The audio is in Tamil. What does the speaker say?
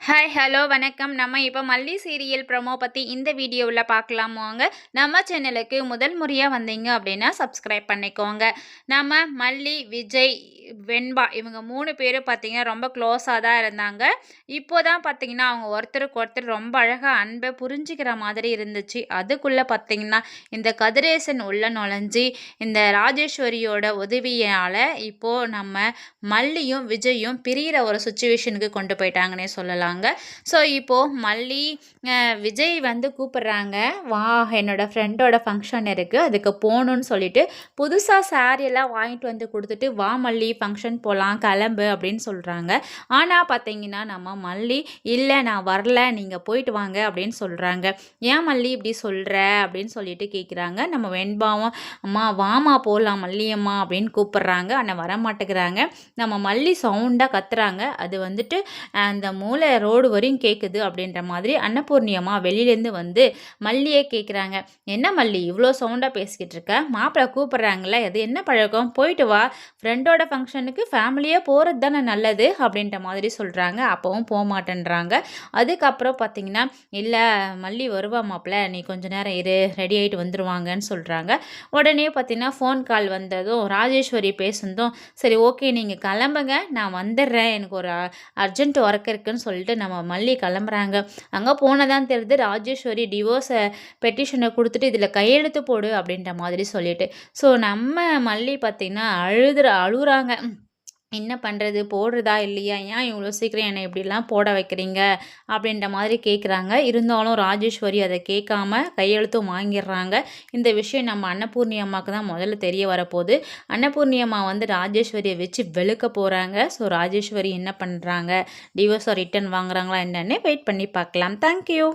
ஹாய் ஹலோ வணக்கம். நம்ம இப்போ மல்லி சீரியல் ப்ரோமோ பற்றி இந்த வீடியோவில் பார்க்கலாம் வாங்க. நம்ம சேனலுக்கு முதல் முறையாக வந்தீங்க அப்படின்னா சப்ஸ்கிரைப் பண்ணிக்கோங்க. நம்ம மல்லி, விஜய், வெண்பா இவங்க 3 பேரும் பார்த்தீங்கன்னா ரொம்ப க்ளோஸாக தான் இருந்தாங்க. இப்போ தான் பார்த்தீங்கன்னா அவங்க ஒருத்தருக்கு ஒருத்தர் ரொம்ப அழகாக அன்பை புரிஞ்சுக்கிற மாதிரி இருந்துச்சு. அதுக்குள்ளே பார்த்தீங்கன்னா இந்த கதிரேசன் உள்ள நுழைஞ்சி இந்த ராஜேஸ்வரியோட உதவியால் இப்போது நம்ம மல்லியும் விஜயும் பிரிகிற ஒரு சுச்சுவேஷனுக்கு கொண்டு போயிட்டாங்கன்னே சொல்லலாங்க. ஸோ இப்போது மல்லி விஜய் வந்து கூப்பிட்றாங்க, வா என்னோட ஃப்ரெண்டோட ஃபங்க்ஷன் இருக்குது, அதுக்கு போகணுன்னு சொல்லிட்டு புதுசாக சாரியெல்லாம் வாங்கிட்டு வந்து கொடுத்துட்டு, வா மல்லி ஃபங்க்ஷன் போகலாம் கிளம்பு அப்படின்னு சொல்கிறாங்க. ஆனால் பார்த்தீங்கன்னா நம்ம மல்லி, இல்லை நான் வரல, நீங்கள் போயிட்டு வாங்க அப்படின்னு சொல்கிறாங்க. ஏன் மல்லி இப்படி சொல்கிற அப்படின்னு சொல்லிட்டு கேட்குறாங்க. நம்ம வெண்பாவும், அம்மா வாமா போகலாம் மல்லியம்மா அப்படின்னு கூப்பிட்றாங்க. ஆனால் வரமாட்டேங்கிறாங்க. நம்ம மல்லி சவுண்டாக கத்துறாங்க. அது வந்துட்டு அந்த மூளை ரோடு வரையும் கேட்குது அப்படின்ற மாதிரி அன்னபூர்ணி அம்மா வெளியிலேருந்து வந்து மல்லியே கேட்குறாங்க. என்ன மல்லி இவ்வளோ சவுண்டாக பேசிக்கிட்டு இருக்க? மாப்பிள்ளை கூப்பிட்றாங்களே, அது என்ன பழக்கம்? போயிட்டு வா, ஃப்ரெண்டோட ஃபங்க்ஷனுக்கு ஃபேமிலியாக போகிறது தானே நல்லது அப்படின்ற மாதிரி சொல்கிறாங்க. அப்போவும் போக மாட்டேன்றாங்க. அதுக்கப்புறம் பார்த்தீங்கன்னா, இல்லை மல்லி வருவா மாப்பிள்ளை, நீ கொஞ்ச நேரம் இரு, ரெடி ஆகிட்டு வந்துடுவாங்கன்னு சொல்கிறாங்க. உடனே பார்த்தீங்கன்னா ஃபோன் கால் வந்ததும் ராஜேஸ்வரி பேசுனதும், சரி ஓகே நீங்கள் கிளம்புங்க, நான் வந்துடுறேன், எனக்கு ஒரு அர்ஜென்ட் ஒர்க் இருக்குன்னு சொல்லிட்டு நம்ம மல்லி கிளம்புறாங்க. அங்கே போனதான் தெரியுது ராஜேஸ்வரி டிவோர்ஸ் பெட்டிஷனை கொடுத்துட்டு இதில் கையெழுத்து போடு அப்படின்ற மாதிரி சொல்லிட்டு. ஸோ நம்ம மல்லி பார்த்திங்கன்னா அழுகுறாங்க. என்ன பண்ணுறது, போடுறதா இல்லையா, ஏன் இவ்வளோ சீக்கிரம் என்னை இப்படிலாம் போட வைக்கிறீங்க அப்படின்ற மாதிரி கேட்குறாங்க. இருந்தாலும் ராஜேஸ்வரி அதை கேட்காம கையெழுத்தும் வாங்கிடுறாங்க. இந்த விஷயம் நம்ம அன்னபூர்ணி அம்மாவுக்கு தான் முதல்ல தெரிய வரப்போகுது. அன்னபூர்ணி அம்மா வந்து ராஜேஸ்வரியை வச்சு வெளுக்க போகிறாங்க. ஸோ ராஜேஸ்வரி என்ன பண்ணுறாங்க, டிவோர்ஸை ரிட்டன் வாங்குறாங்களா என்னன்னு வெயிட் பண்ணி பார்க்கலாம். தேங்க்யூ.